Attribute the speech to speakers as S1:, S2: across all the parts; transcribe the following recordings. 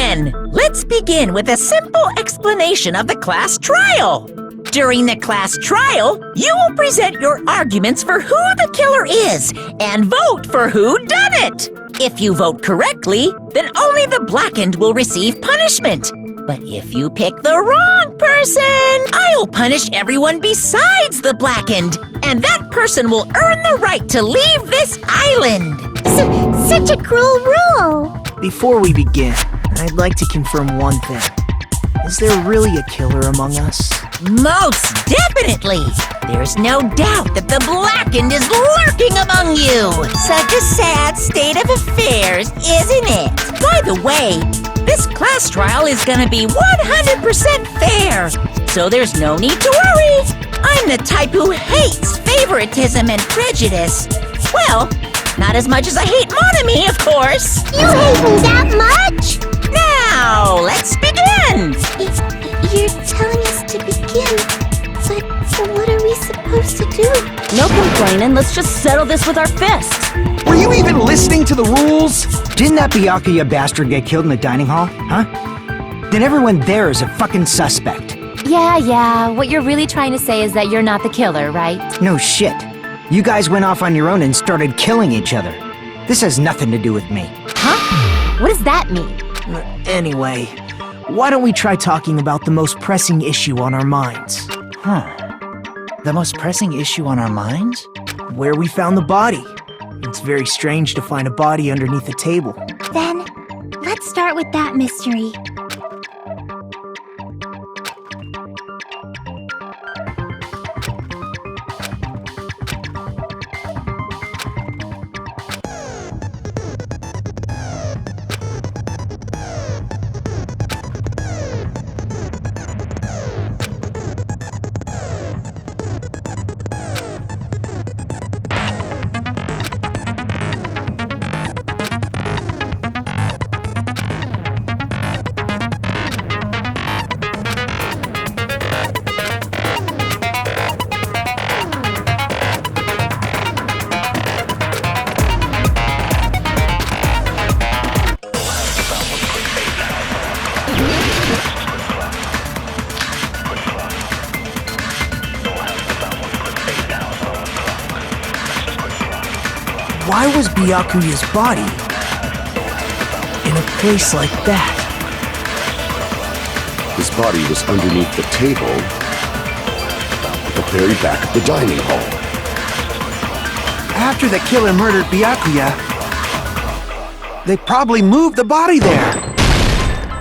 S1: then, let's begin with a simple explanation of the class trial. During the class trial, you will present your arguments for who the killer is and vote for who done it. If you vote correctly, then only the blackened will receive punishment. But if you pick the wrong person, I'll punish everyone besides the blackened, and that person will earn the right to leave this island.
S2: Such a cruel rule!
S3: Before we begin, I'd like to confirm one thing. Is there really a killer among us?
S1: Most definitely! There's no doubt that the blackened is lurking among you! Such a sad state of affairs, isn't it? By the way, this class trial is gonna be 100% fair, so there's no need to worry. I'm the type who hates favoritism and prejudice. Well, not as much as I hate monogamy, of course.
S2: You hate me that much?
S1: Now, let's begin!
S2: You're telling us to begin, but what are we supposed to do?
S4: No complaining, let's just settle this with our fists.
S5: Were you even listening to the rules?
S3: Didn't that Byakuya bastard get killed in the dining hall, huh? Then everyone there is a fucking suspect.
S4: Yeah, what you're really trying to say is that you're not the killer, right?
S3: No shit. You guys went off on your own and started killing each other. This has nothing to do with me.
S4: Huh? What does that mean?
S3: Anyway, why don't we try talking about the most pressing issue on our minds?
S6: The most pressing issue on our minds?
S3: Where we found the body. It's very strange to find a body underneath a table.
S2: Then, let's start with that mystery.
S3: Why was Byakuya's body in a place like that?
S7: His body was underneath the table at the very back of the dining hall.
S5: After the killer murdered Byakuya, they probably moved the body there.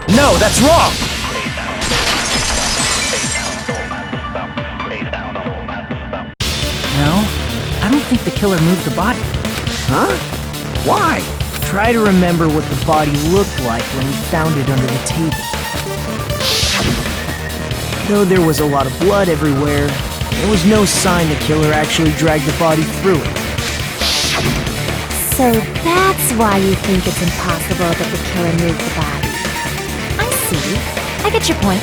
S5: No, that's wrong!
S6: No, I don't think the killer moved the body.
S5: Huh? Why?
S3: Try to remember what the body looked like when we found it under the table. Though there was a lot of blood everywhere, there was no sign the killer actually dragged the body through it.
S4: So that's why you think it's impossible that the killer moved the body. I see. I get your point.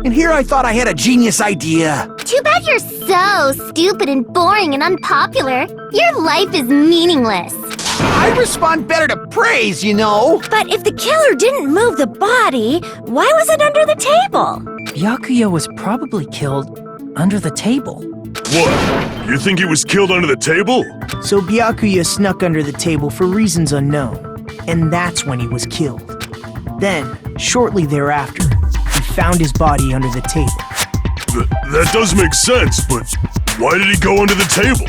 S5: And here I thought I had a genius idea.
S2: Too bad you're so stupid and boring and unpopular. Your life is meaningless.
S5: I respond better to praise, you know.
S4: But if the killer didn't move the body, why was it under the table?
S6: Byakuya was probably killed under the table.
S8: What? You think he was killed under the table?
S3: So Byakuya snuck under the table for reasons unknown, and that's when he was killed. Then, shortly thereafter, we found his body under the table.
S8: That does make sense, but why did he go under the table?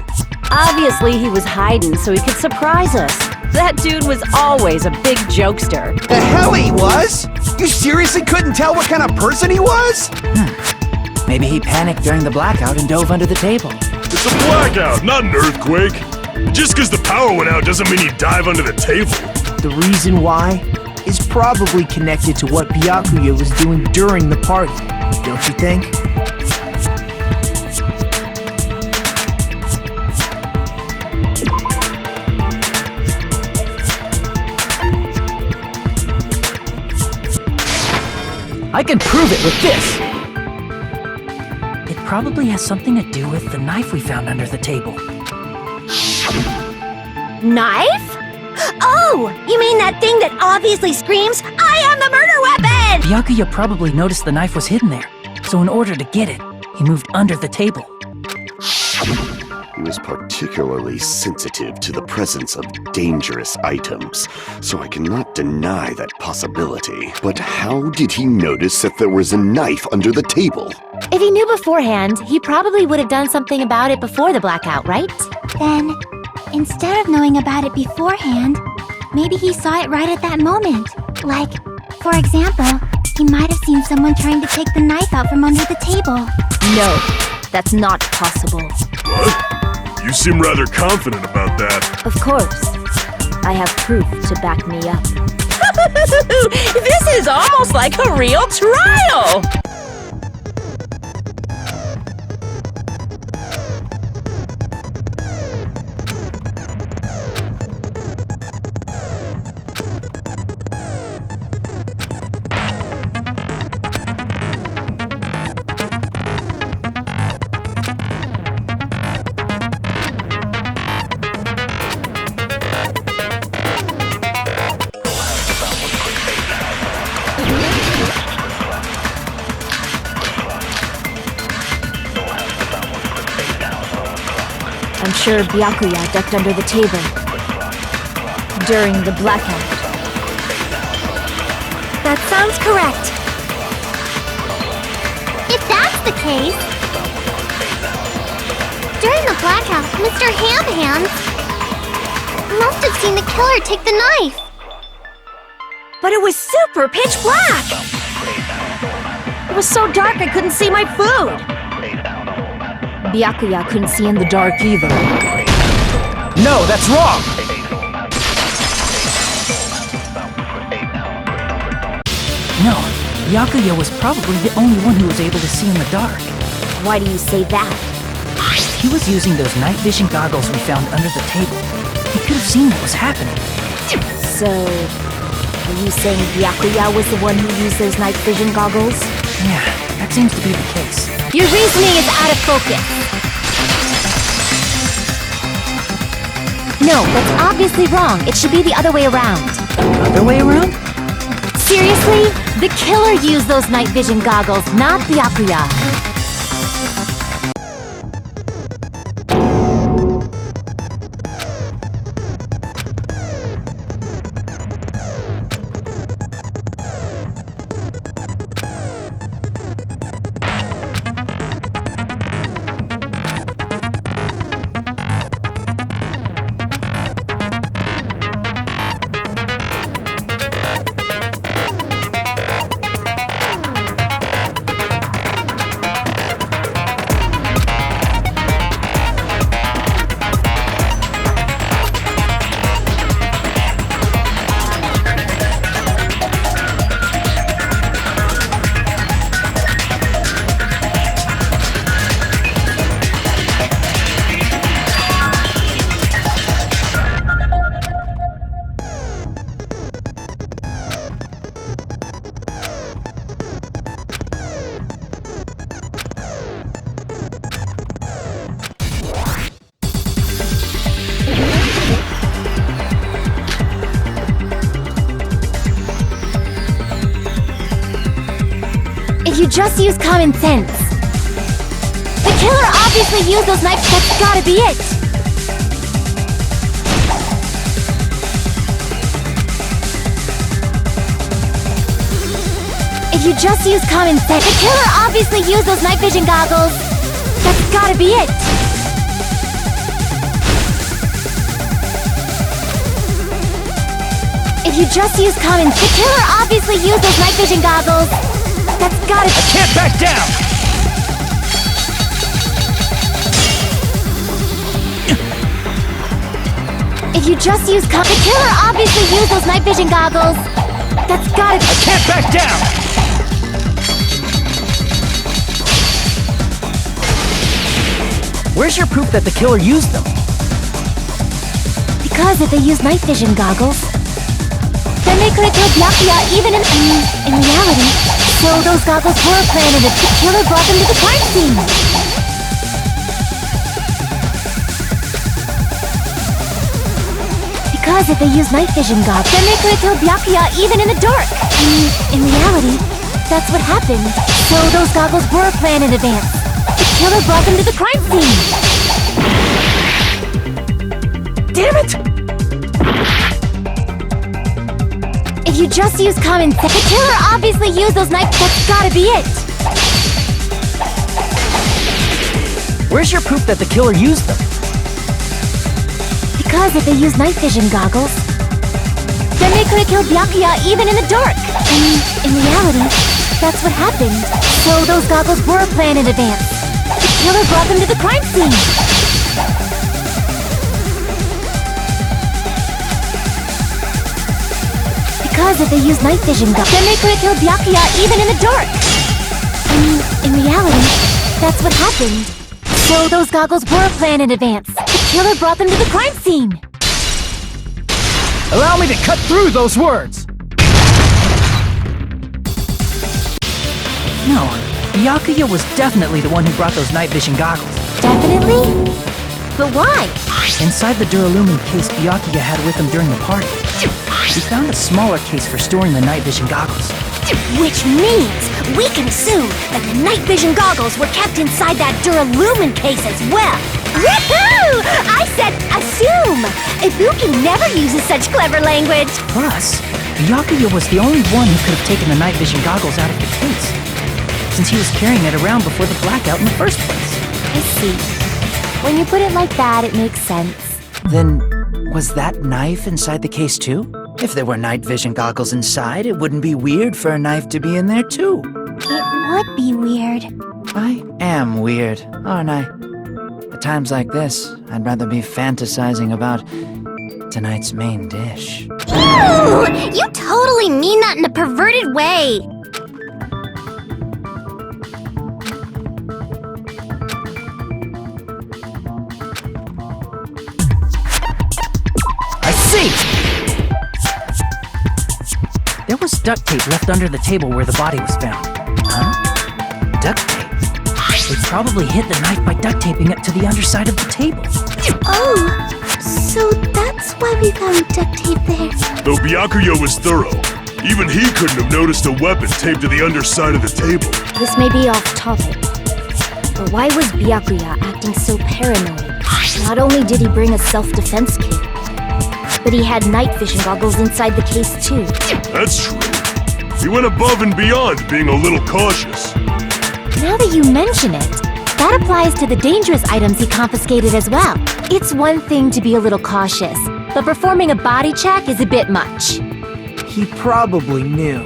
S4: Obviously, he was hiding so he could surprise us. That dude was always a big jokester.
S5: The hell he was? You seriously couldn't tell what kind of person he was?
S6: Maybe he panicked during the blackout and dove under the table.
S8: It's a blackout, not an earthquake. Just because the power went out doesn't mean he'd dive under the table.
S3: The reason why is probably connected to what Byakuya was doing during the party, don't you think?
S6: I can prove it with this! It probably has something to do with the knife we found under the table.
S4: Knife?
S2: Oh! You mean that thing that obviously screams, I am the murder weapon!
S6: Byakuya probably noticed the knife was hidden there, so in order to get it, he moved under the table.
S7: He was particularly sensitive to the presence of dangerous items, so I cannot deny that possibility. But how did he notice that there was a knife under the table?
S4: If he knew beforehand, he probably would have done something about it before the blackout, right?
S2: Then, instead of knowing about it beforehand, maybe he saw it right at that moment. Like, for example, he might have seen someone trying to take the knife out from under the table.
S4: No, that's not possible.
S8: What? You seem rather confident about that.
S4: Of course. I have proof to back me up.
S1: This is almost like a real trial!
S4: I'm sure Byakuya ducked under the table during the blackout.
S2: That sounds correct. If that's the case, during the blackout, Mr. Ham Hands must have seen the killer take the knife.
S1: But it was super pitch black! It was so dark I couldn't see my food!
S4: Byakuya couldn't see in the dark either.
S5: No, that's wrong!
S6: No, Byakuya was probably the only one who was able to see in the dark.
S4: Why do you say that?
S6: He was using those night vision goggles we found under the table. He could have seen what was happening.
S4: So, are you saying Byakuya was the one who used those night vision goggles?
S6: Yeah, that seems to be the case.
S4: Your reasoning is out of focus. No, that's obviously wrong. It should be the other way around.
S6: Other way around?
S4: Seriously? The killer used those night vision goggles, not Byakuya. You just use common sense. The killer obviously used those knives. That's gotta be it. If you just use common sense, the killer obviously used those night vision goggles. That's gotta be it. If you just use common sense, the killer obviously used those night vision goggles. That's gotta be—
S5: I can't back down!
S4: If you just use the killer obviously used those night vision goggles. That's gotta be—
S5: I can't back down!
S6: Where's your proof that the killer used them?
S4: Because if they used night vision goggles, then they could have killed Byakuya even in reality. So those goggles were planted if the killer brought them to the crime scene. Because Because if they used night vision goggles, then they could have killed Byakuya even in the dark. In reality, that's what happened. So those goggles were planned in advance. The killer brought them to the crime scene.
S6: Damn it!
S4: If you just use common sense, the killer obviously used those knives. That's gotta be it.
S6: Where's your proof that the killer used them?
S4: Because if they used night vision goggles, then they could have killed Byakuya even in the dark. In reality, that's what happened. So those goggles were planned in advance. The killer brought them to the crime scene. Because if they used night vision goggles, then they could have killed Byakuya even in the dark. In reality, that's what happened. So those goggles were planned in advance. The killer brought them to the crime scene.
S6: Allow me to cut through those words! No, Byakuya was definitely the one who brought those night vision goggles.
S4: Definitely? But why?
S6: Inside the Duralumin case Byakuya had with him during the party, he found a smaller case for storing the night vision goggles.
S4: Which means we can assume that the night vision goggles were kept inside that Duralumin case as well. Woohoo! I said assume! Ibuki never uses such clever language.
S6: Plus, Byakuya was the only one who could have taken the night vision goggles out of the case, since he was carrying it around before the blackout in the first place.
S4: I see. When you put it like that, it makes sense.
S9: Then, was that knife inside the case too? If there were night vision goggles inside, it wouldn't be weird for a knife to be in there too.
S2: It would be weird.
S9: I am weird, aren't I? At times like this, I'd rather be fantasizing about tonight's main dish.
S2: Ooh! You totally mean that in a perverted way!
S6: I see! There was duct tape left under the table where the body was found.
S9: Huh? Duct tape?
S6: They probably hid the knife by duct taping it to the underside of the table.
S2: Oh, so that's why we found duct tape there.
S8: Though Byakuya was thorough, even he couldn't have noticed a weapon taped to the underside of the table.
S4: This may be off topic, but why was Byakuya acting so paranoid? Not only did he bring a self-defense kit, but he had night vision goggles inside the case too.
S8: That's true. He went above and beyond being a little cautious.
S4: Now that you mention it, that applies to the dangerous items he confiscated as well. It's one thing to be a little cautious, but performing a body check is a bit much.
S3: He probably knew.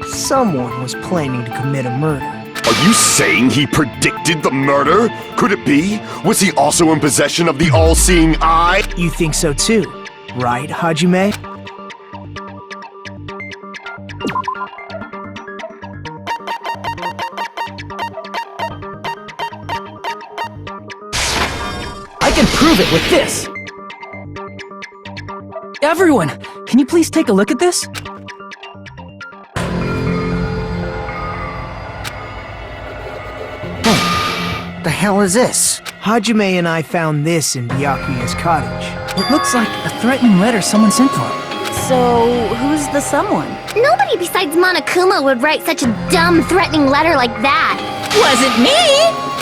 S3: Someone was planning to commit a murder.
S7: Are you saying he predicted the murder? Could it be? Was he also in possession of the all-seeing eye?
S3: You think so too, right, Hajime?
S6: I can prove it with this! Everyone, can you please take a look at this?
S9: The hell is this?
S3: Hajime and I found this in Byakuya's cottage.
S6: It looks like a threatening letter someone sent to him.
S1: So, who's the someone?
S2: Nobody besides Monokuma would write such a dumb, threatening letter like that.
S1: Wasn't me!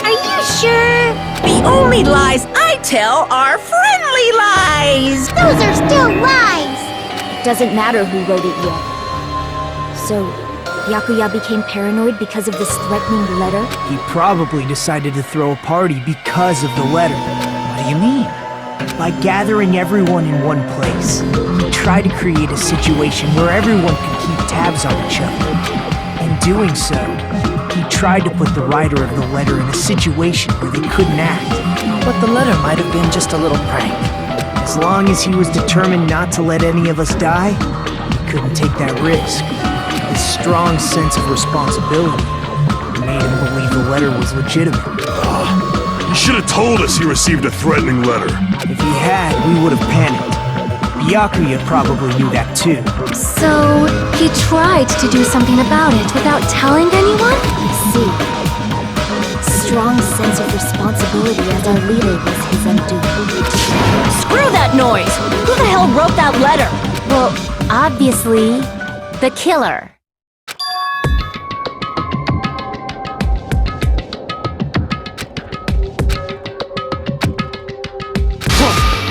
S2: Are you sure?
S1: The only lies I tell are friendly lies!
S2: Those are still lies!
S4: Doesn't matter who wrote it yet. So, Byakuya became paranoid because of this threatening letter?
S3: He probably decided to throw a party because of the letter.
S9: What do you mean?
S3: By gathering everyone in one place, he tried to create a situation where everyone could keep tabs on each other. In doing so, he tried to put the writer of the letter in a situation where they couldn't act.
S9: But the letter might have been just a little prank.
S3: As long as he was determined not to let any of us die, he couldn't take that risk. His strong sense of responsibility made him believe the letter was legitimate.
S8: He should have told us he received a threatening letter.
S3: If he had, we would have panicked. Byakuya probably knew that too.
S4: So, he tried to do something about it without telling anyone? I see. Strong sense of responsibility as our leader was his undoing.
S1: Screw them!
S4: that noise? Who the hell wrote that letter?
S2: Well, obviously, the killer.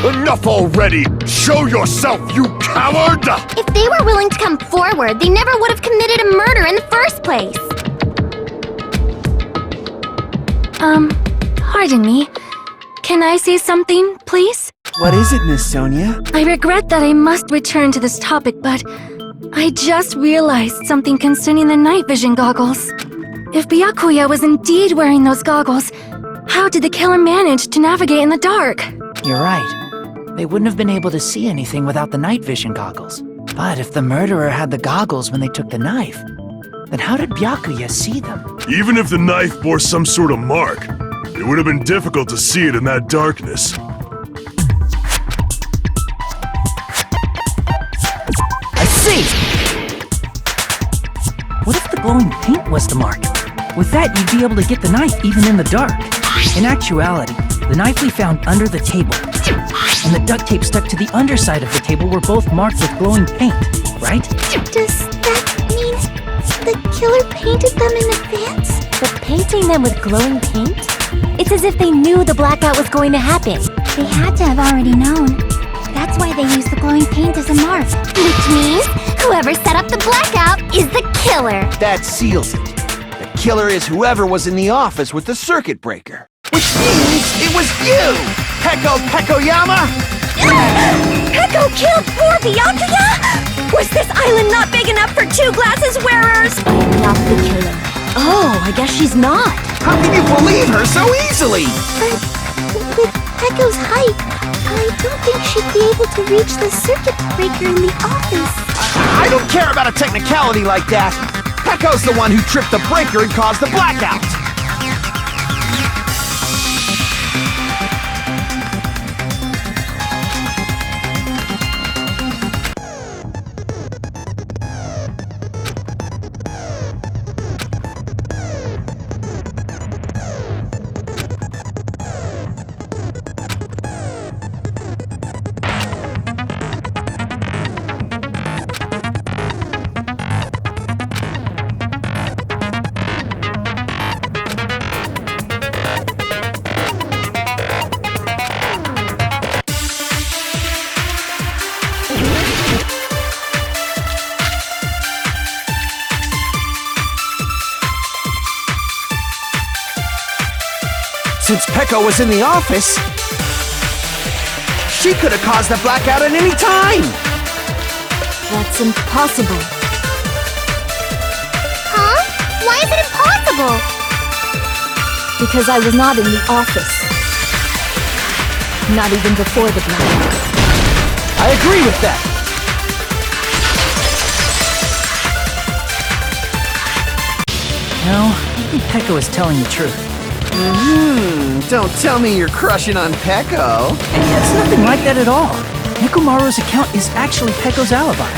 S7: Enough already! Show yourself, you coward!
S2: If they were willing to come forward, they never would have committed a murder in the first place.
S10: Pardon me. Can I say something, please?
S5: What is it, Miss Sonia?
S10: I regret that I must return to this topic, but I just realized something concerning the night vision goggles. If Byakuya was indeed wearing those goggles, how did the killer manage to navigate in the dark?
S6: You're right. They wouldn't have been able to see anything without the night vision goggles. But if the murderer had the goggles when they took the knife, then how did Byakuya see them?
S8: Even if the knife bore some sort of mark, it would have been difficult to see it in that darkness.
S6: I see! What if the glowing paint was the mark? With that, you'd be able to get the knife even in the dark. In actuality, the knife we found under the table and the duct tape stuck to the underside of the table were both marked with glowing paint, right?
S2: Does that mean the killer painted them in advance?
S4: But painting them with glowing paint? It's as if they knew the blackout was going to happen.
S2: They had to have already known. That's why they used the glowing paint as a mark.
S4: Which means whoever set up the blackout is the killer.
S5: That seals it. The killer is whoever was in the office with the circuit breaker. Which means it was you! Pekoyama!
S4: Peko killed poor Byakuya? Was this island not big enough for 2 glasses wearers? I'm not the killer. Oh, I guess she's not.
S5: How can you believe her so easily?
S2: But with Peko's height, I don't think she'd be able to reach the circuit breaker in the office.
S5: I don't care about a technicality like that. Peko's the one who tripped the breaker and caused the blackout. Since Peko was in the office, she could have caused the blackout at any time!
S4: That's impossible.
S2: Huh? Why is it impossible?
S4: Because I was not in the office. Not even before the blackout.
S5: I agree with that!
S6: No, I think Peko is telling the truth.
S5: Don't tell me you're crushing on Peko.
S6: It's nothing like that at all. Nekomaru's account is actually Peko's alibi.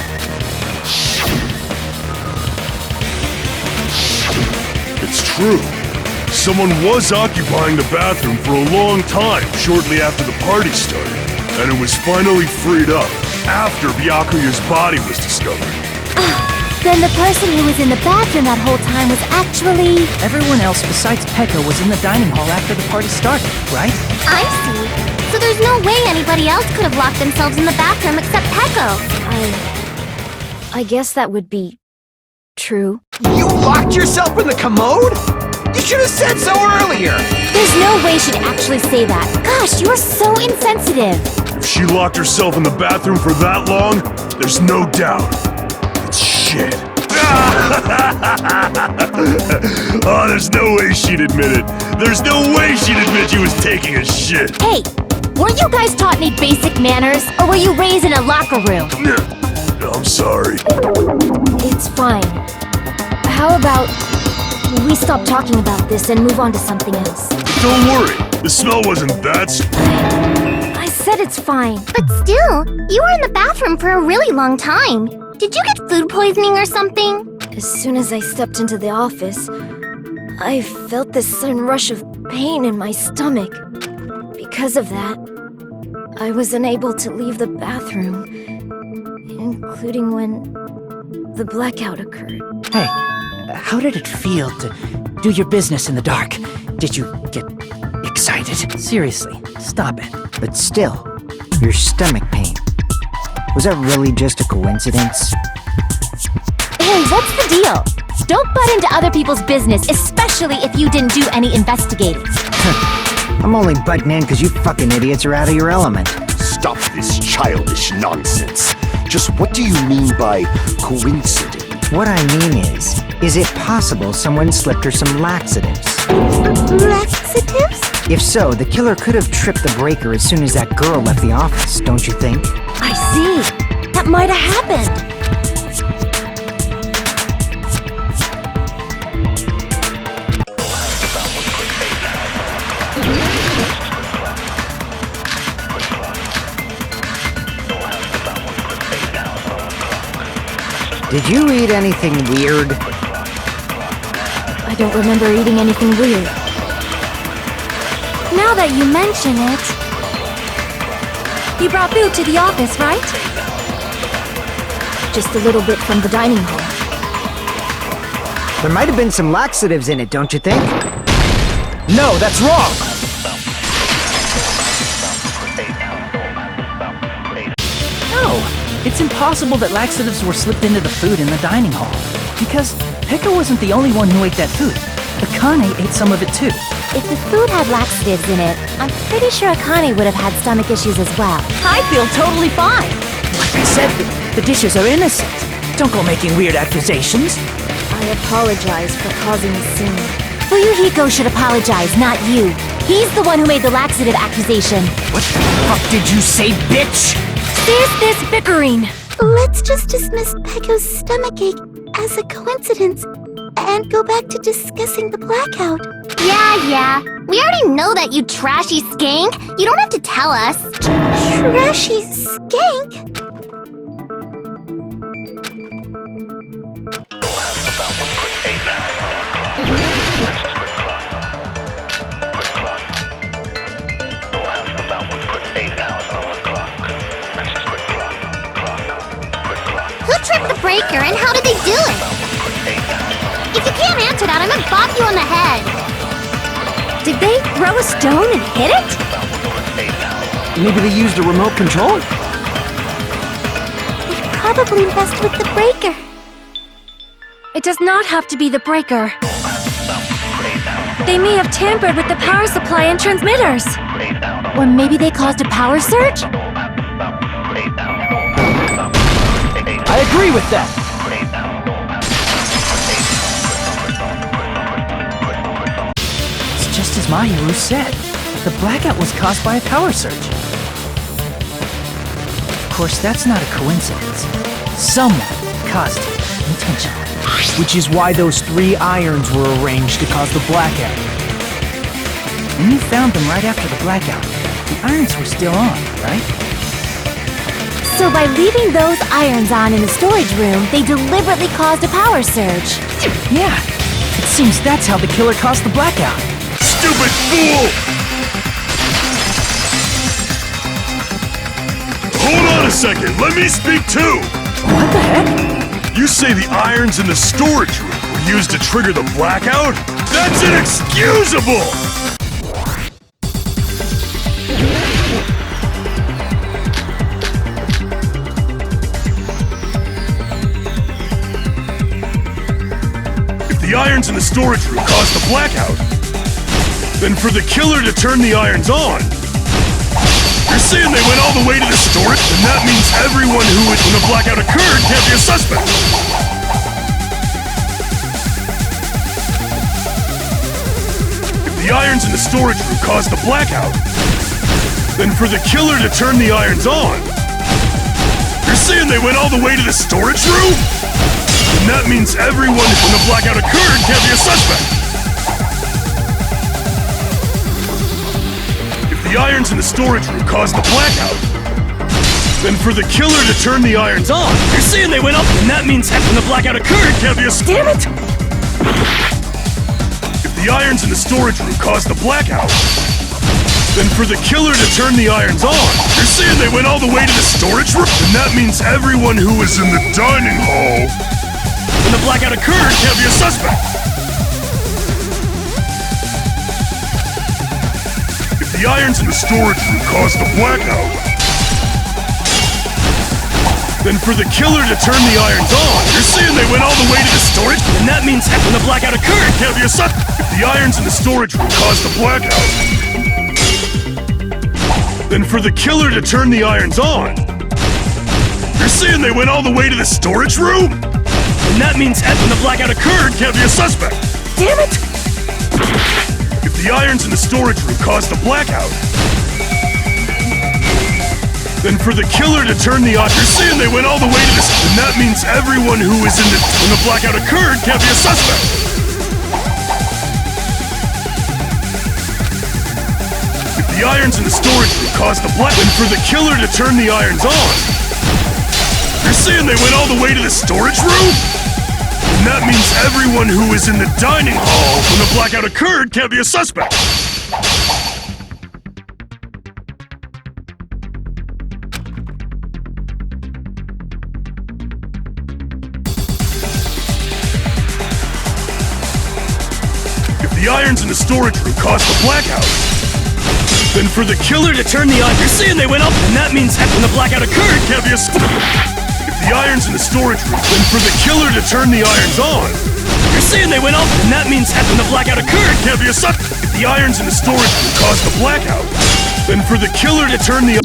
S8: It's true. Someone was occupying the bathroom for a long time shortly after the party started, and it was finally freed up after Byakuya's body was discovered.
S4: Then the person who was in the bathroom that whole time was actually...
S6: Everyone else besides Peko was in the dining hall after the party started, right?
S2: I see. So there's no way anybody else could have locked themselves in the bathroom except Peko.
S4: I guess that would be... true.
S5: You locked yourself in the commode? You should have said so earlier!
S4: There's no way she'd actually say that. Gosh, you're so insensitive.
S8: If she locked herself in the bathroom for that long, there's no doubt. It's shit. Oh, there's no way she'd admit it. There's no way she'd admit she was taking a shit.
S4: Hey, weren't you guys taught any basic manners? Or were you raised in a locker room?
S8: I'm sorry.
S4: It's fine. How about we stop talking about this and move on to something else?
S8: Don't worry. The smell wasn't that strong.
S4: I said it's fine.
S2: But still, you were in the bathroom for a really long time. Did you get food poisoning or something?
S4: As soon as I stepped into the office, I felt this sudden rush of pain in my stomach. Because of that, I was unable to leave the bathroom, including when the blackout occurred.
S6: Hey, how did it feel to do your business in the dark? Did you get excited? Seriously, stop it.
S9: But still, your stomach pain. Was that really just a coincidence?
S4: Hey, what's the deal? Don't butt into other people's business, especially if you didn't do any investigating.
S9: I'm only butting in because you fucking idiots are out of your element.
S7: Stop this childish nonsense. Just what do you mean by coincidence?
S9: What I mean is it possible someone slipped her some laxatives?
S2: Laxatives?
S9: If so, the killer could have tripped the breaker as soon as that girl left the office, don't you think?
S4: I see. That might have happened.
S9: Did you eat anything weird?
S10: I don't remember eating anything weird. Now that you mention it... You brought food to the office, right?
S4: Just a little bit from the dining hall.
S9: There might have been some laxatives in it, don't you think?
S3: No, that's wrong!
S6: No, it's impossible that laxatives were slipped into the food in the dining hall. Because Pekka wasn't the only one who ate that food. Akane ate some of it too.
S4: If the food had laxatives in it, I'm pretty sure Akane would have had stomach issues as well.
S1: I feel totally fine.
S6: Like I said, the dishes are innocent. Don't go making weird accusations.
S4: I apologize for causing a scene. Fuyuhiko should apologize, not you. He's the one who made the laxative accusation.
S3: What the fuck did you say, bitch?
S10: There's this bickering.
S2: Let's just dismiss Pecco's stomachache as a coincidence and go back to discussing the blackout.
S4: Yeah. We already know that, you trashy skank. You don't have to tell us.
S2: Trashy skank?
S4: Who tripped the breaker and how did they do it? If you can't answer that, I'm gonna bop you on the head. Did they throw a stone and hit it?
S3: Maybe they used a remote control?
S2: They probably messed with the breaker.
S10: It does not have to be the breaker. They may have tampered with the power supply and transmitters.
S4: Or maybe they caused a power surge?
S3: I agree with that!
S6: It's just as Mahiru said. The blackout was caused by a power surge. Of course, that's not a coincidence. Someone caused it intentionally.
S3: Which is why those 3 irons were arranged to cause the blackout.
S6: When you found them right after the blackout, the irons were still on, right?
S4: So by leaving those irons on in the storage room, they deliberately caused a power surge.
S6: Yeah, it seems that's how the killer caused the blackout.
S8: Stupid fool! Hold on a second, let me speak too!
S6: What the heck?
S8: You say the irons in the storage room were used to trigger the blackout? That's inexcusable! If the irons in the storage room caused the blackout, then for the killer to turn the irons on, you're saying they went all the way to the storage? Then that means everyone who, when the blackout occurred, can't be a suspect. If the irons in the storage room caused the blackout, then for the killer to turn the irons on, you're saying they went all the way to the storage room? Then that means everyone, when the blackout occurred, can't be a suspect. The irons in the storage room caused the blackout. Then for the killer to turn the irons on, you're saying they went up, and that means when the blackout occurred, can't be a... Damn it! If the irons in the storage room caused the blackout, Then for the killer to turn the irons on, you're saying they went all the way to the storage room? And that means everyone who was in the dining hall when the blackout occurred can't be a suspect. If the irons in the storage room caused the blackout, then for the killer to turn the irons on, you're saying they went all the way to the storage? And that means when the blackout occurred can't be a suspect. If the irons in the storage room caused the blackout, then for the killer to turn the irons on, you're saying they went all the way to the storage room? And that means when the blackout occurred can't be a suspect.
S1: Damn it!
S8: If the irons in the storage room caused the blackout, then for the killer to turn the irons, you're saying they went all the way to this, and that means everyone who was in the when the blackout occurred can't be a suspect. If the irons in the storage room caused the blackout, then for the killer to turn the irons on, you're saying they went all the way to the storage room? And that means everyone who was in the dining hall when the blackout occurred can't be a suspect. If the irons in the storage room caused the blackout, then for the killer to turn the irons, you're saying they went up, and that means when the blackout occurred can't be a suspect. If the irons in the storage room, then for the killer to turn the irons on, you're saying they went up, and that means when the blackout occurred can't be a suspect. If the irons in the storage room caused the blackout, then for the killer to turn the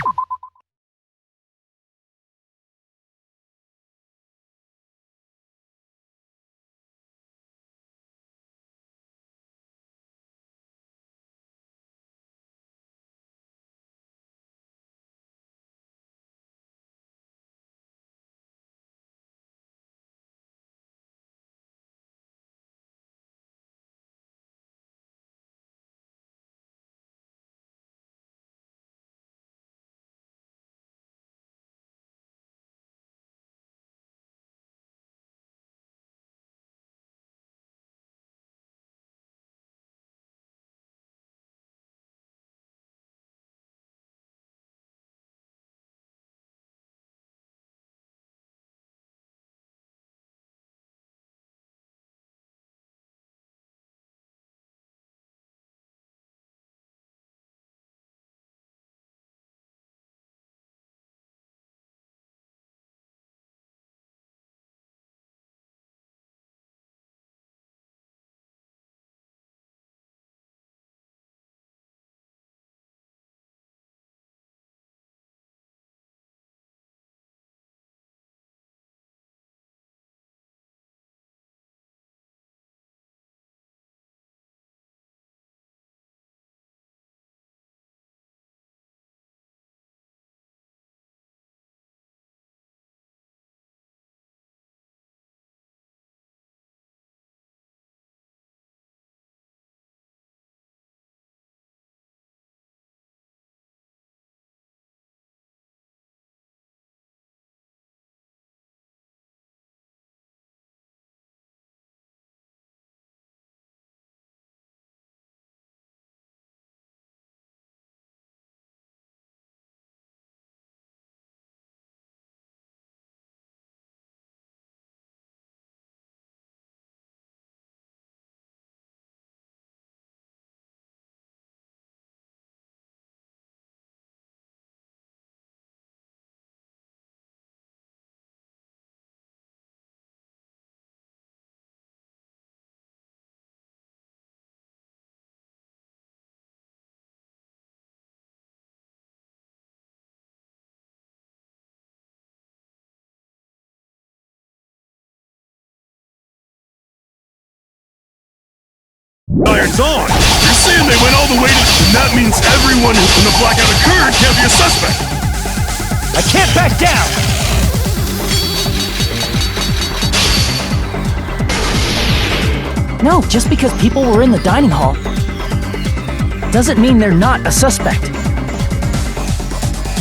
S8: irons on, you're saying they went all the way to, and that means everyone who when the blackout occurred can't be a suspect.
S3: I can't back down!
S6: No, just because people were in the dining hall doesn't mean they're not a suspect.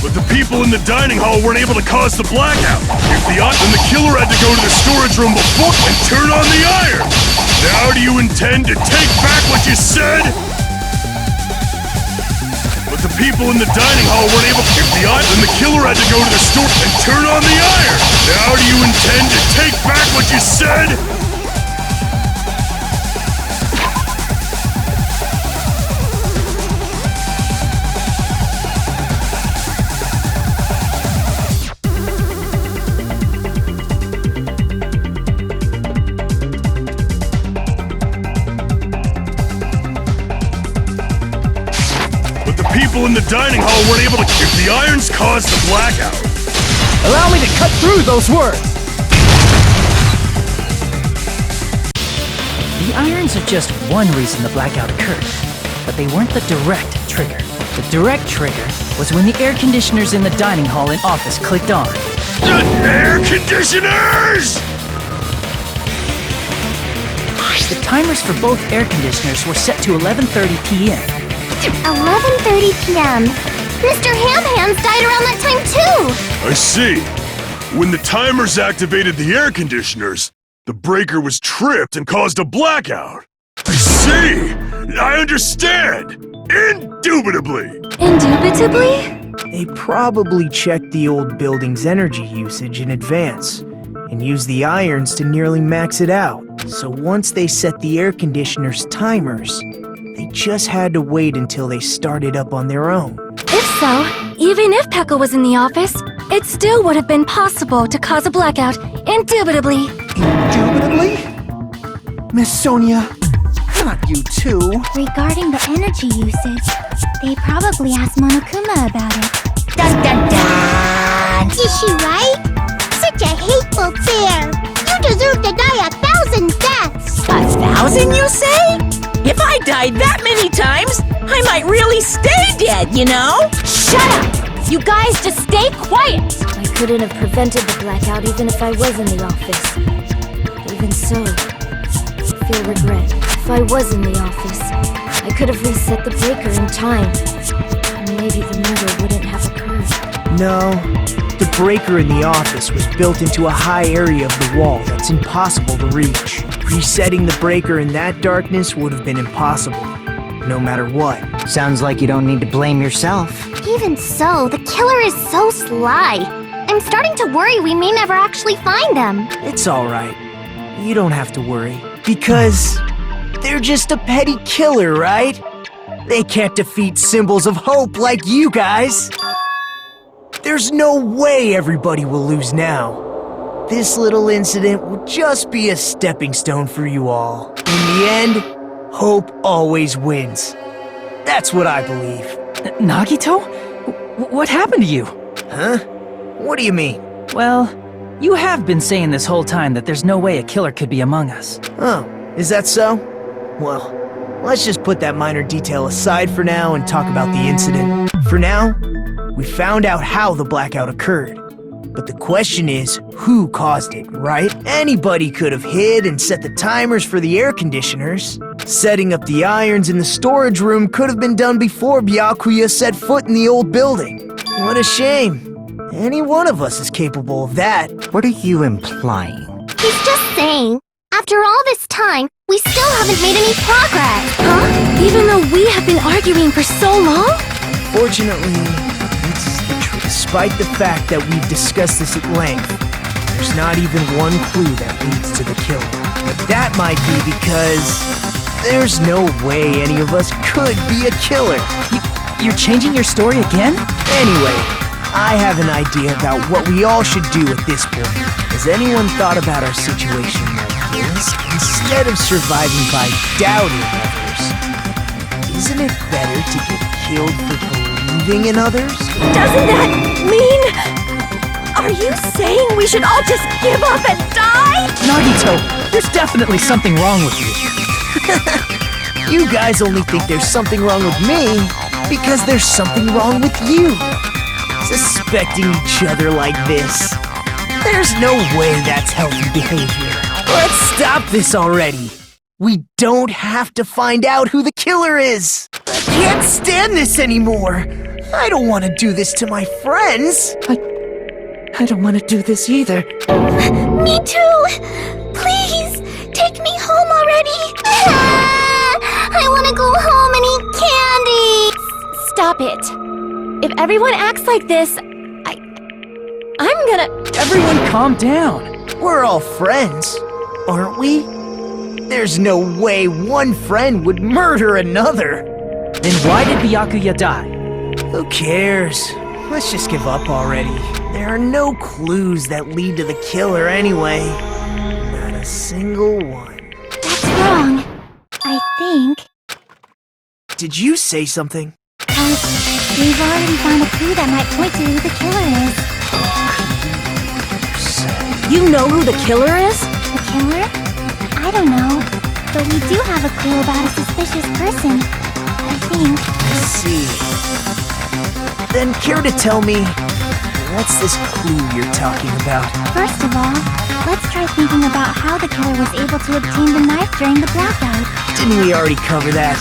S8: But the people in the dining hall weren't able to cause the blackout. If then the killer had to go to the storage room before and turn on the iron. Now do you intend to take back what you said? But the people in the dining hall weren't able to get the iron, then the killer had to go to the store and turn on the iron. Now do you intend to take back what you said? People in the dining hall weren't able to. If the irons caused the blackout.
S6: Allow me to cut through those words! The irons are just one reason the blackout occurred, but they weren't the direct trigger. The direct trigger was when the air conditioners in the dining hall and office clicked on.
S8: The air conditioners!
S6: The timers for both air conditioners were set to 11:30 p.m.
S2: 11:30 p.m. Mr. Ham Hands died around that time too!
S8: I see. When the timers activated the air conditioners, the breaker was tripped and caused a blackout. I see! I understand! Indubitably!
S10: Indubitably?
S3: They probably checked the old building's energy usage in advance and used the irons to nearly max it out. So once they set the air conditioner's timers, they just had to wait until they started up on their own.
S10: If so, even if Pekka was in the office, it still would have been possible to cause a blackout, indubitably.
S5: Indubitably? Miss Sonia, not you too.
S2: Regarding the energy usage, they probably asked Monokuma about it.
S1: Dun dun dun!
S2: Is she right? Such a hateful bear! You deserve to die 1,000 deaths!
S1: 1,000, you say? If I died that many times, I might really stay dead, you know?
S4: Shut up! You guys just stay quiet! I couldn't have prevented the blackout even if I was in the office. Even so, I feel regret. If I was in the office, I could have reset the breaker in time. And maybe the murder wouldn't have occurred.
S3: No, the breaker in the office was built into a high area of the wall that's impossible to reach. Resetting the breaker in that darkness would have been impossible, no matter what.
S9: Sounds like you don't need to blame yourself.
S2: Even so, the killer is so sly. I'm starting to worry we may never actually find them.
S3: It's alright. You don't have to worry. Because they're just a petty killer, right? They can't defeat symbols of hope like you guys. There's no way everybody will lose now. This little incident will just be a stepping stone for you all. In the end, hope always wins. That's what I believe.
S6: Nagito? What happened to you?
S3: Huh? What do you mean?
S6: Well, you have been saying this whole time that there's no way a killer could be among us.
S3: Oh, is that so? Well, let's just put that minor detail aside for now and talk about the incident. For now, we found out how the blackout occurred. But the question is, who caused it, right? Anybody could have hid and set the timers for the air conditioners. Setting up the irons in the storage room could have been done before Byakuya set foot in the old building. What a shame. Any one of us is capable of that.
S9: What are you implying?
S2: He's just saying, after all this time, we still haven't made any progress.
S10: Huh? Even though we have been arguing for so long?
S3: Fortunately, it's the truth. Despite the fact that we've discussed this at length, there's not even one clue that leads to the killer. But that might be because there's no way any of us could be a killer.
S6: You're changing your story again?
S3: Anyway, I have an idea about what we all should do at this point. Has anyone thought about our situation like this? Instead of surviving by doubting others, isn't it better to get killed for believing in others?
S4: Doesn't that mean... Are you saying we should all just give up and die?
S6: Nagito, there's definitely something wrong with you.
S3: You guys only think there's something wrong with me because there's something wrong with you. Suspecting each other like this. There's no way that's healthy behavior. Let's stop this already. We don't have to find out who the killer is. I can't stand this anymore. I don't want to do this to my friends.
S6: I don't want to do this either.
S2: Me too! Please, take me home already! I want to go home and eat candy!
S4: Stop it. If everyone acts like this, I'm gonna...
S6: Everyone calm down.
S3: We're all friends, aren't we? There's no way one friend would murder another.
S6: Then why did Byakuya die?
S3: Who cares? Let's just give up already. There are no clues that lead to the killer anyway. Not a single one.
S2: That's wrong. I think.
S3: Did you say something?
S2: We've already found a clue that might point to who the killer is.
S4: You know who the killer is?
S2: The killer? I don't know. But we do have a clue about a suspicious person. I think.
S3: I see. Then care to tell me, what's this clue you're talking about?
S2: First of all, let's try thinking about how the killer was able to obtain the knife during the blackout.
S3: Didn't we already cover that?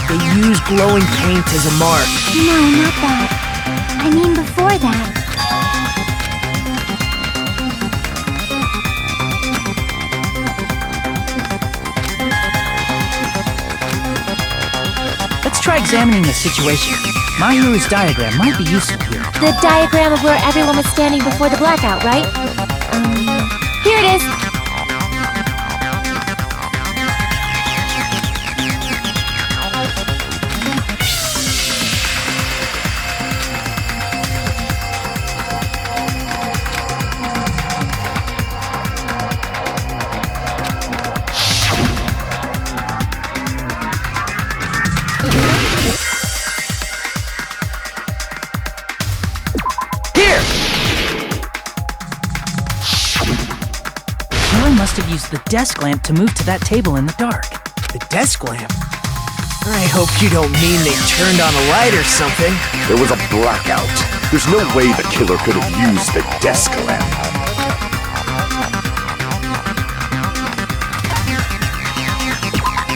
S3: They used glowing paint as a mark.
S2: No, not that. I mean before that.
S6: Let's try examining the situation. Mahiru's diagram might be useful here.
S4: The diagram of where everyone was standing before the blackout, right? Here it is.
S6: Must have used the desk lamp to move to that table in the dark.
S3: The desk lamp? I hope you don't mean they turned on a light or something.
S7: There was a blackout. There's no way the killer could have used the desk lamp.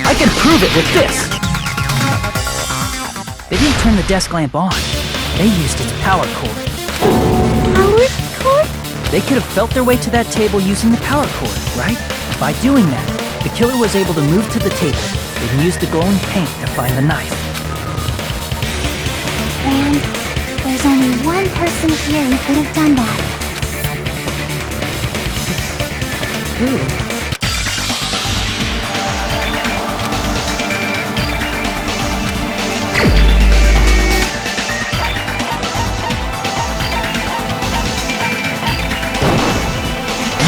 S6: I can prove it with this! They didn't turn the desk lamp on. They used its power cord.
S2: Power cord?
S6: They could have felt their way to that table using the power cord, right? By doing that, the killer was able to move to the table and use the glowing paint to find the knife.
S2: And there's only one person here who could have done that.
S6: Who?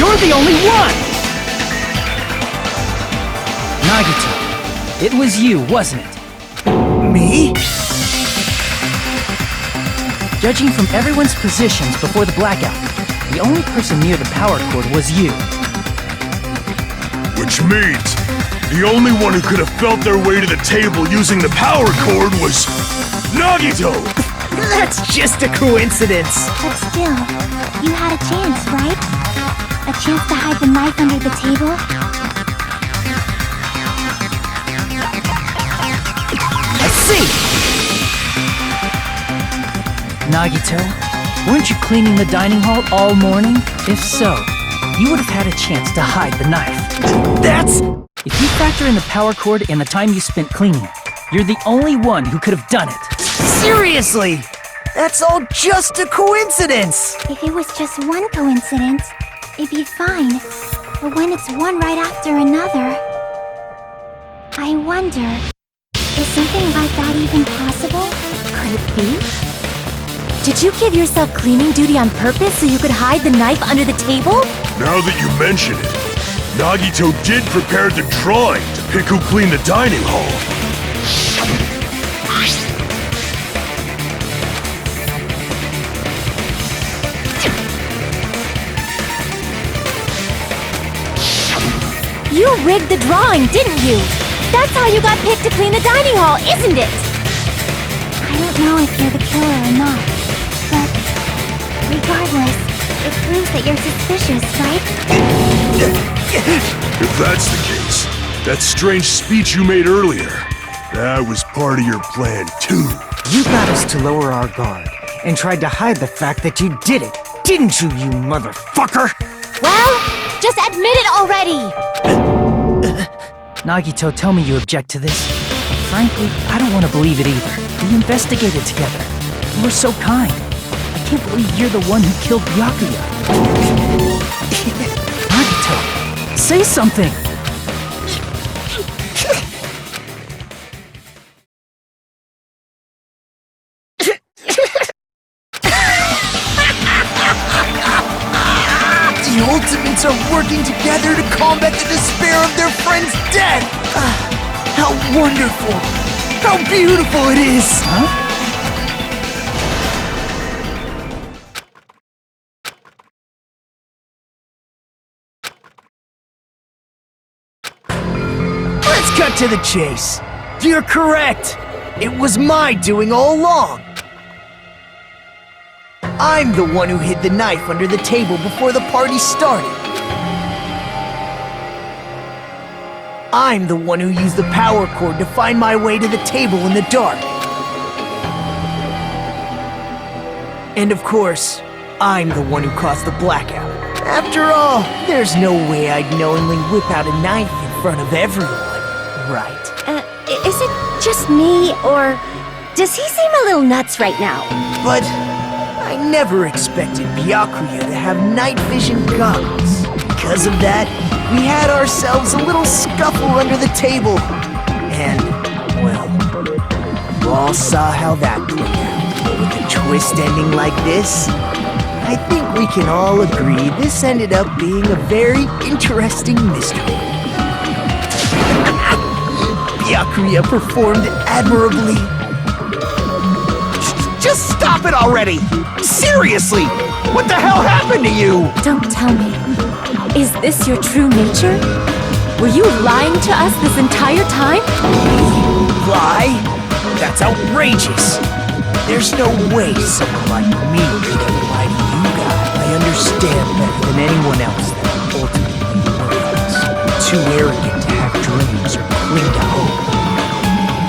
S6: You're the only one! Nagito, it was you, wasn't it?
S3: Me?
S6: Judging from everyone's positions before the blackout, the only person near the power cord was you.
S8: Which means the only one who could have felt their way to the table using the power cord was Nagito!
S3: That's just a coincidence.
S2: But still, you had a chance, right? A chance to hide the knife under the table?
S6: I see! Nagito, weren't you cleaning the dining hall all morning? If so, you would have had a chance to hide the knife.
S3: That's...
S6: If you factor in the power cord and the time you spent cleaning it, you're the only one who could have done it.
S3: Seriously! That's all just a coincidence!
S2: If it was just one coincidence, it'd be fine. But when it's one right after another... I wonder... Is something like that even possible?
S4: Could it be? Did you give yourself cleaning duty on purpose so you could hide the knife under the table?
S8: Now that you mention it, Nagito did prepare the drawing to pick who cleaned the dining hall.
S4: You rigged the drawing, didn't you? That's how you got picked to clean the dining hall, isn't it?
S2: I don't know if you're the killer or not, but regardless, it proves that you're suspicious, right?
S8: If that's the case, that strange speech you made earlier, that was part of your plan too.
S3: You got us to lower our guard and tried to hide the fact that you did it, didn't you, you motherfucker?
S4: Well, just admit it already!
S6: Nagito, tell me you object to this. Frankly, I don't want to believe it either. We investigated together. You were so kind. I can't believe you're the one who killed Byakuya. Nagito, say something!
S3: The Ultimates are working together to combat the despair of their friend's death! How wonderful! How beautiful it is!
S6: Huh?
S3: Let's cut to the chase. You're correct. It was my doing all along. I'm the one who hid the knife under the table before the party started. I'm the one who used the power cord to find my way to the table in the dark. And of course, I'm the one who caused the blackout. After all, there's no way I'd knowingly whip out a knife in front of everyone, right?
S4: Is it just me, or does he seem a little nuts right now?
S3: But I never expected Byakuya to have night vision goggles. Because of that, we had ourselves a little scuffle under the table. And, well, you all saw how that played out. With a twist ending like this, I think we can all agree this ended up being a very interesting mystery. Byakuya performed admirably.
S5: Just stop it already! Seriously! What the hell happened to you?
S4: Don't tell me. Is this your true nature? Were you lying to us this entire time?
S3: Lie? That's outrageous! There's no way someone like me could ever lie to you guys. I understand better than anyone else that I'm ultimately worthless. Too arrogant to have dreams or cling to hope.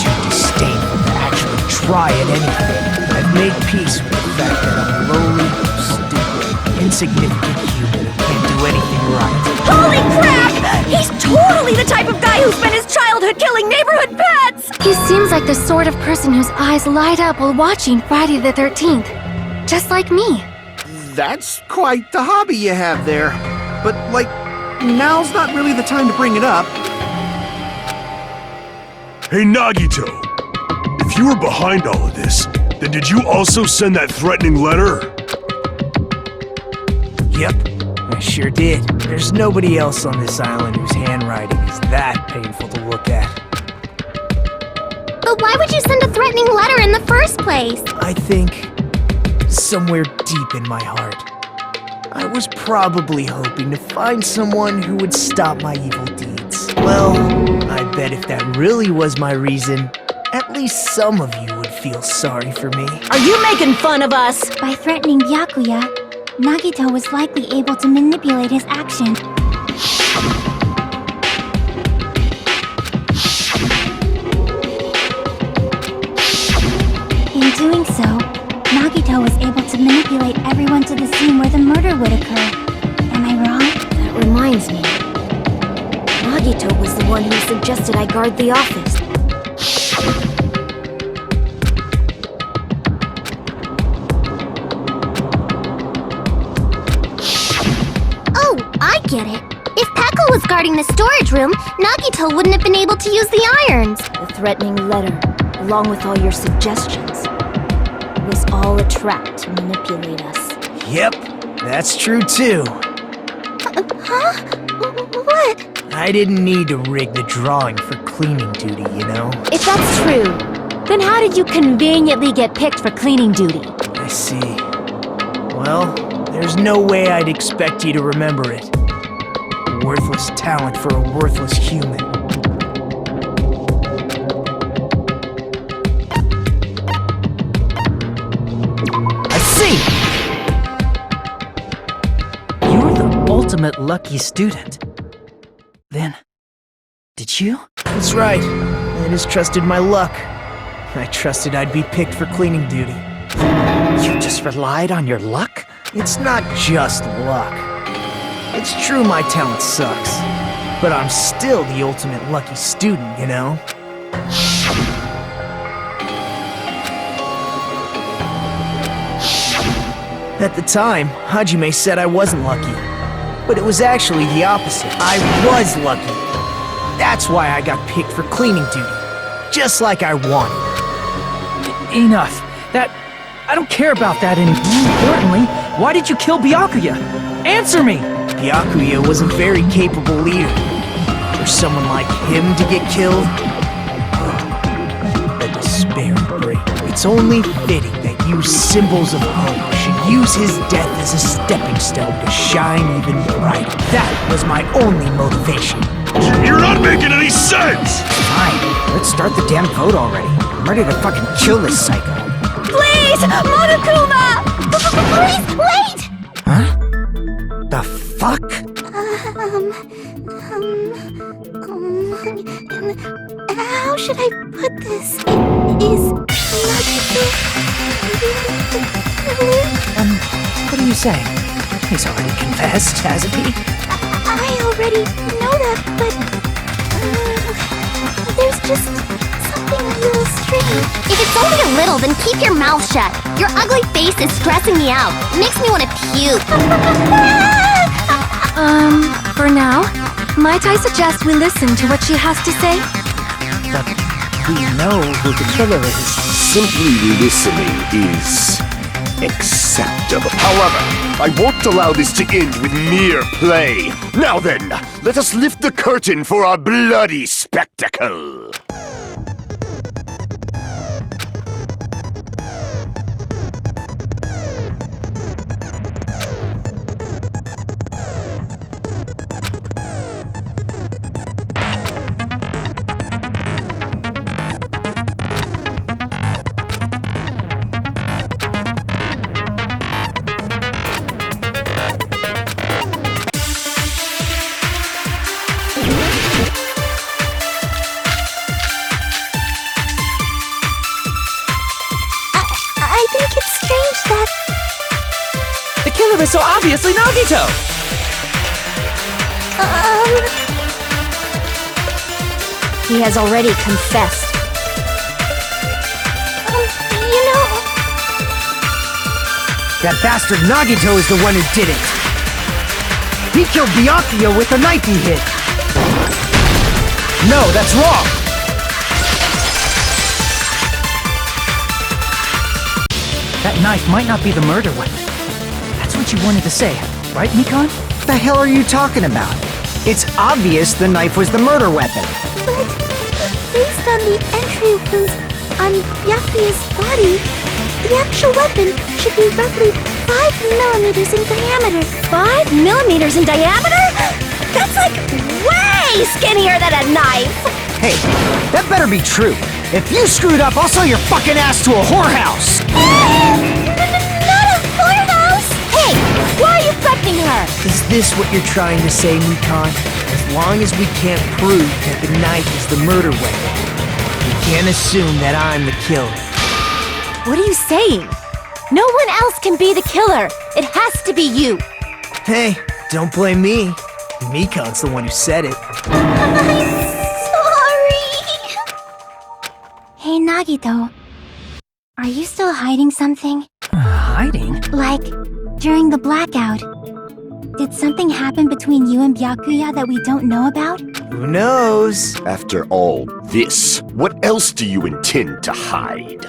S3: Too disdainful to actually try at anything. I've made peace with the fact that I'm a lowly, stupid, insignificant human who can't do anything right.
S4: Holy crap! He's totally the type of guy who spent his childhood killing neighborhood pets!
S10: He seems like the sort of person whose eyes light up while watching Friday the 13th. Just like me.
S5: That's quite the hobby you have there. But, like, now's not really the time to bring it up.
S8: Hey, Nagito! If you were behind all of this, then did you also send that threatening letter?
S3: Yep, I sure did. There's nobody else on this island whose handwriting is that painful to look at.
S2: But why would you send a threatening letter in the first place?
S3: I think, somewhere deep in my heart, I was probably hoping to find someone who would stop my evil deeds. Well, I bet if that really was my reason, at least some of you would feel sorry for me.
S4: Are you making fun of us?
S2: By threatening Byakuya, Nagito was likely able to manipulate his action. In doing so, Nagito was able to manipulate everyone to the scene where the murder would occur. Am I wrong?
S4: That reminds me. Nagito was the one who suggested I guard the office.
S2: Oh, I get it. If Pekka was guarding the storage room, Nagito wouldn't have been able to use the irons.
S4: The threatening letter, along with all your suggestions, was all a trap to manipulate us.
S3: Yep, that's true too.
S2: Huh? What?
S3: I didn't need to rig the drawing for cleaning duty, you know?
S4: If that's true, then how did you conveniently get picked for cleaning duty?
S3: I see. Well, there's no way I'd expect you to remember it. A worthless talent for a worthless human. I see!
S6: You're the ultimate lucky student. Then, did you?
S3: That's right. I just trusted my luck. I trusted I'd be picked for cleaning duty.
S6: You just relied on your luck?
S3: It's not just luck. It's true my talent sucks, but I'm still the ultimate lucky student, you know? At the time, Hajime said I wasn't lucky. But it was actually the opposite. I was lucky. That's why I got picked for cleaning duty. Just like I wanted.
S6: Enough. I don't care about that anymore. Importantly, why did you kill Byakuya? Answer me!
S3: Byakuya was a very capable leader. For someone like him to get killed, the despair break. It's only fitting that you symbols of hope should use his death as a stepping stone to shine even brighter. That was my only motivation.
S8: You're not making any sense!
S9: Fine, let's start the damn vote already. I'm ready to fucking kill this psycho.
S4: Please! Monokuma! Please, wait!
S9: Huh? The fuck?
S2: How should I put this? Is Nagito
S9: What are you saying? He's already confessed, hasn't he?
S2: I already know that, but there's just something a little strange.
S4: If it's only a little, then keep your mouth shut. Your ugly face is stressing me out. It makes me want to puke.
S10: For now, might I suggest we listen to what she has to say?
S9: But we know who the killer is.
S7: Simply listening is acceptable. However, I won't allow this to end with mere play. Now then, let us lift the curtain for our bloody spectacle.
S2: I think it's strange that
S6: The killer is so obviously Nagito!
S4: He has already confessed.
S2: you know,
S3: That bastard Nagito is the one who did it. He killed Byakuya with the knife he hid. No, that's wrong.
S6: That knife might not be the murder weapon. That's what you wanted to say, right, Mikan?
S9: What the hell are you talking about? It's obvious the knife was the murder weapon.
S2: but based on the entry wounds on Byakuya's body, the actual weapon should be roughly 5 millimeters in diameter.
S4: 5 millimeters in diameter? That's like way skinnier than a knife!
S3: Hey, that better be true. If you screwed up, I'll sell your fucking ass to a whorehouse.
S2: Not a whorehouse!
S4: Hey, why are you threatening her?
S3: Is this what you're trying to say, Mikan? As long as we can't prove that the knife is the murder weapon, we can't assume that I'm the killer.
S4: What are you saying? No one else can be the killer. It has to be you.
S3: Hey, don't blame me. Mikan's the one who said it.
S2: I'm sorry. Hey, Nagito. Are you still hiding something?
S6: Hiding?
S2: Like, during the blackout, did something happen between you and Byakuya that we don't know about?
S3: Who knows?
S7: After all this, what else do you intend to hide?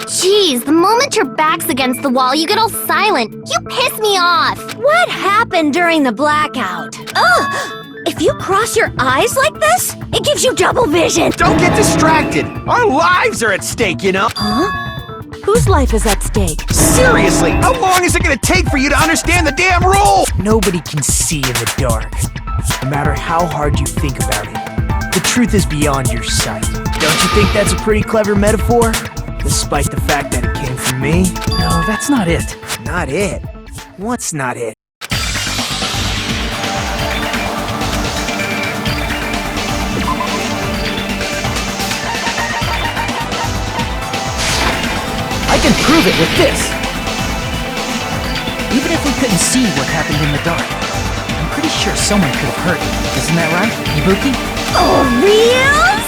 S4: Jeez, the moment your back's against the wall, you get all silent. You piss me off. What happened during the blackout? Ugh! If you cross your eyes like this, it gives you double vision.
S5: Don't get distracted. Our lives are at stake, you know?
S4: Huh? Whose life is at stake?
S5: Seriously, how long is it gonna take for you to understand the damn rule?
S3: Nobody can see in the dark, no matter how hard you think about it. The truth is beyond your sight. Don't you think that's a pretty clever metaphor? Despite the fact that it came from me?
S6: No, that's not it.
S3: Not it. What's not it?
S6: I can prove it with this! Even if we couldn't see what happened in the dark, I'm pretty sure someone could have heard it. Isn't that right, Ibuki?
S4: Oh, reals?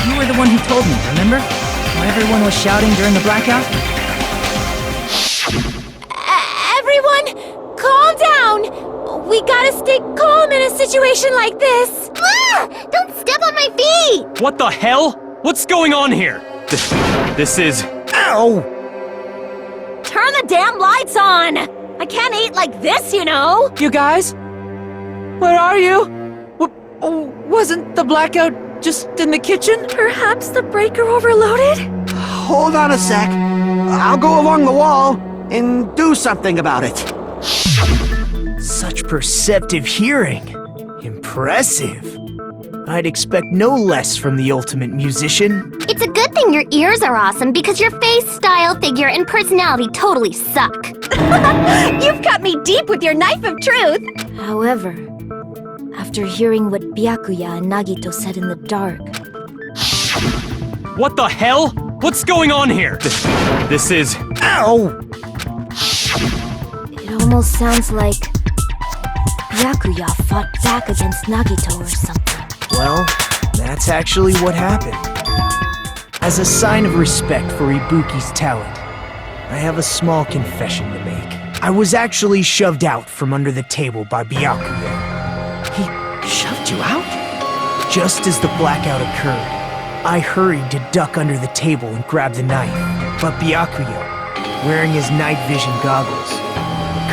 S6: You were the one who told me, remember? When everyone was shouting during the blackout?
S4: everyone! Calm down! We gotta stay calm in a situation like this!
S2: Ah! Don't step on my feet!
S11: What the hell? What's going on here? This is...
S3: Ow!
S4: Turn the damn lights on! I can't eat like this, you know!
S6: You guys? Where are you? Wasn't the blackout just in the kitchen?
S10: Perhaps the breaker overloaded?
S5: Hold on a sec. I'll go along the wall and do something about it.
S3: Such perceptive hearing. Impressive. I'd expect no less from the ultimate musician.
S2: It's a good thing your ears are awesome because your face, style, figure, and personality totally suck.
S4: You've cut me deep with your knife of truth!
S10: However, after hearing what Byakuya and Nagito said in the dark...
S11: What the hell? What's going on here? This is...
S3: Ow!
S10: It almost sounds like... Byakuya fought back against Nagito or something.
S3: Well, that's actually what happened. As a sign of respect for Ibuki's talent, I have a small confession to make. I was actually shoved out from under the table by Byakuya.
S6: He shoved you out?
S3: Just as the blackout occurred, I hurried to duck under the table and grab the knife. But Byakuya, wearing his night vision goggles,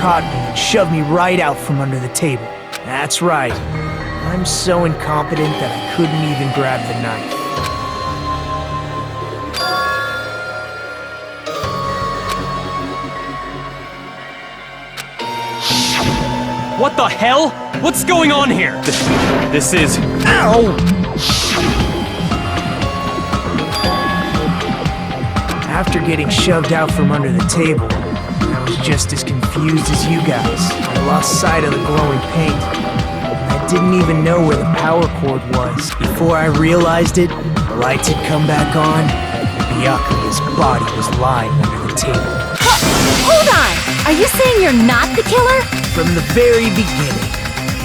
S3: caught me and shoved me right out from under the table. That's right. I'm so incompetent that I couldn't even grab the knife.
S11: What the hell? What's going on here? This is...
S3: Ow! After getting shoved out from under the table, I was just as confused as you guys. I lost sight of the glowing paint. I didn't even know where the power cord was. Before I realized it, the lights had come back on, and Byakuya's body was lying under the table.
S4: Hold on! Are you saying you're not the killer?
S3: From the very beginning,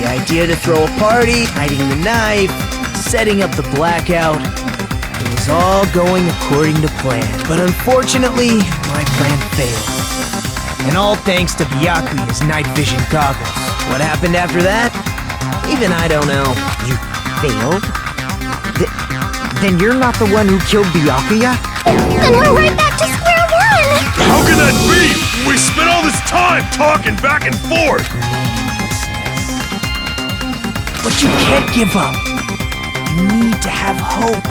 S3: the idea to throw a party, hiding the knife, setting up the blackout, it was all going according to plan. But unfortunately, my plan failed. And all thanks to Byakuya's night vision goggles. What happened after that? Even I don't know.
S5: You failed? Then you're not the one who killed Byakuya?
S2: Then we're right back to square one!
S8: How can that be? We spent all this time talking back and forth!
S3: But you can't give up. You need to have hope.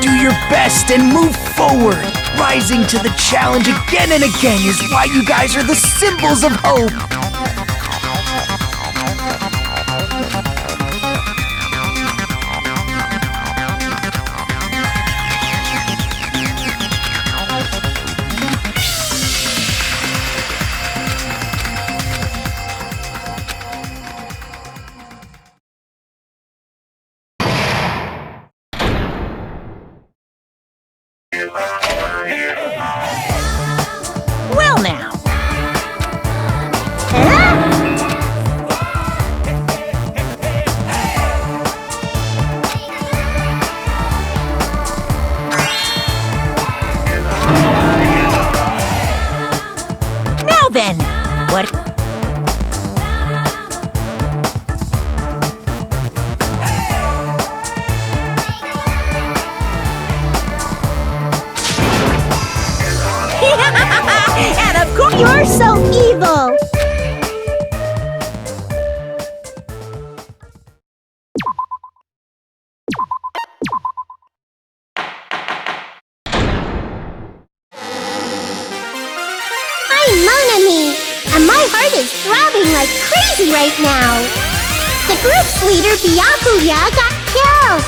S3: Do your best and move forward. Rising to the challenge again and again is why you guys are the symbols of hope.
S1: Well now, now then, what? And of course,
S4: You're so evil!
S2: I'm Monami, and my heart is throbbing like crazy right now. The group's leader, Byakuya, got killed.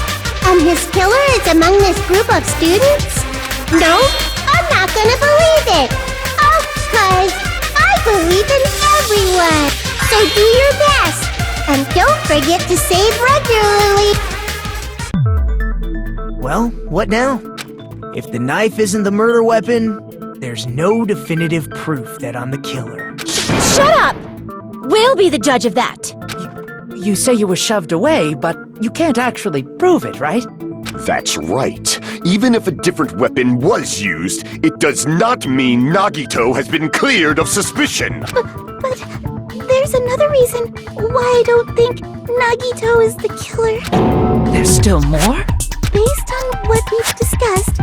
S2: And his killer is among this group of students? No, I'm not gonna believe it. Of course, I believe in everyone. So do your best. And don't forget to save regularly.
S3: Well, what now? If the knife isn't the murder weapon, there's no definitive proof that I'm the killer.
S4: Shut up! We'll be the judge of that.
S6: You say you were shoved away, but you can't actually prove it, right?
S7: That's right. Even if a different weapon was used, it does not mean Nagito has been cleared of suspicion.
S2: But there's another reason why I don't think Nagito is the killer.
S6: There's still more?
S2: Based on what we've discussed,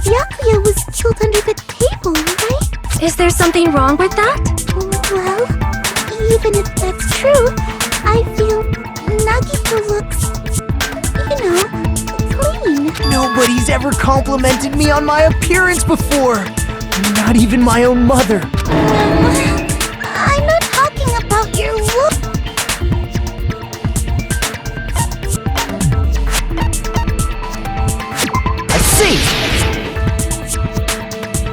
S2: Byakuya was killed under the table, right?
S10: Is there something wrong with that?
S2: Well, even if that's true, I feel Nagito looks, clean.
S3: Nobody's ever complimented me on my appearance before. Not even my own mother.
S2: I'm not talking about your look.
S3: I see!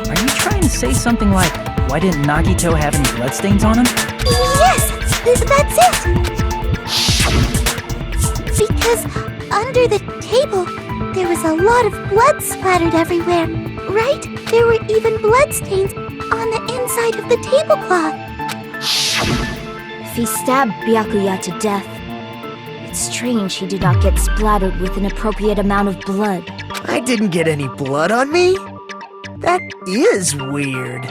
S6: Are you trying to say something like, why didn't Nagito have any bloodstains on him?
S2: Yes, that's it. Because under the table, there was a lot of blood splattered everywhere, right? There were even bloodstains on the inside of the tablecloth.
S4: If he stabbed Byakuya to death, it's strange he did not get splattered with an appropriate amount of blood.
S3: I didn't get any blood on me? That is weird.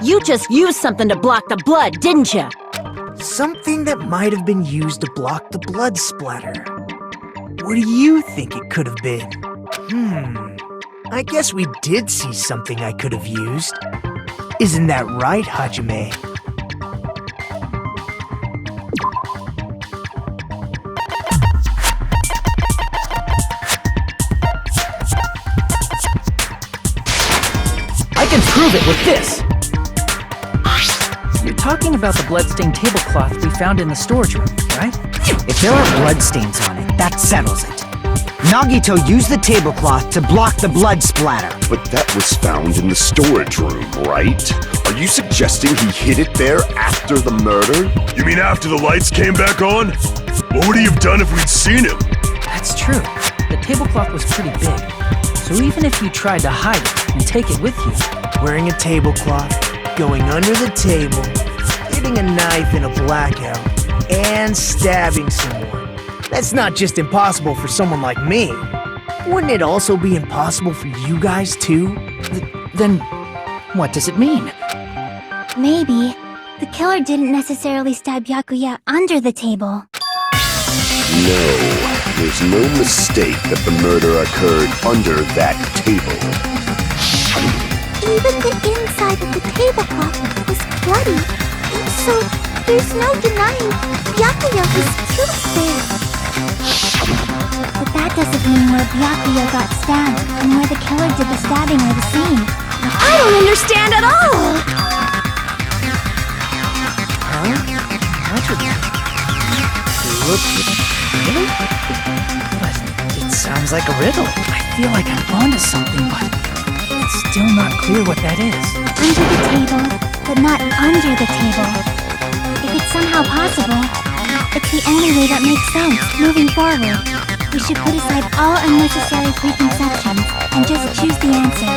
S4: You just used something to block the blood, didn't you?
S3: Something that might have been used to block the blood splatter. What do you think it could have been? I guess we did see something I could have used. Isn't that right, Hajime?
S6: I can prove it with this! You're talking about the bloodstained tablecloth we found in the storage room, right?
S12: If there are bloodstains on it, that settles it. Nagito used the tablecloth to block the blood splatter.
S7: But that was found in the storage room, right? Are you suggesting he hid it there after the murder?
S8: You mean after the lights came back on? What would he have done if we'd seen him?
S6: That's true. The tablecloth was pretty big. So even if you tried to hide it and take it with you...
S3: Wearing a tablecloth, going under the table, hitting a knife in a blackout, and stabbing someone. That's not just impossible for someone like me. Wouldn't it also be impossible for you guys too?
S6: Then, what does it mean?
S2: Maybe the killer didn't necessarily stab Byakuya under the table.
S7: No, there's no mistake that the murder occurred under that table.
S2: Even the inside of the tablecloth was bloody, so there's no denying Byakuya was killed there. But that doesn't mean where Byakuya got stabbed and where the killer did the stabbing are the same.
S4: I don't understand at all!
S6: Huh? Really? But it sounds like a riddle. I feel like I'm onto something, but it's still not clear what that is.
S2: Under the table, but not under the table. If it's somehow possible, it's the only way that makes sense moving forward. We should put aside all unnecessary preconceptions and just choose the answer.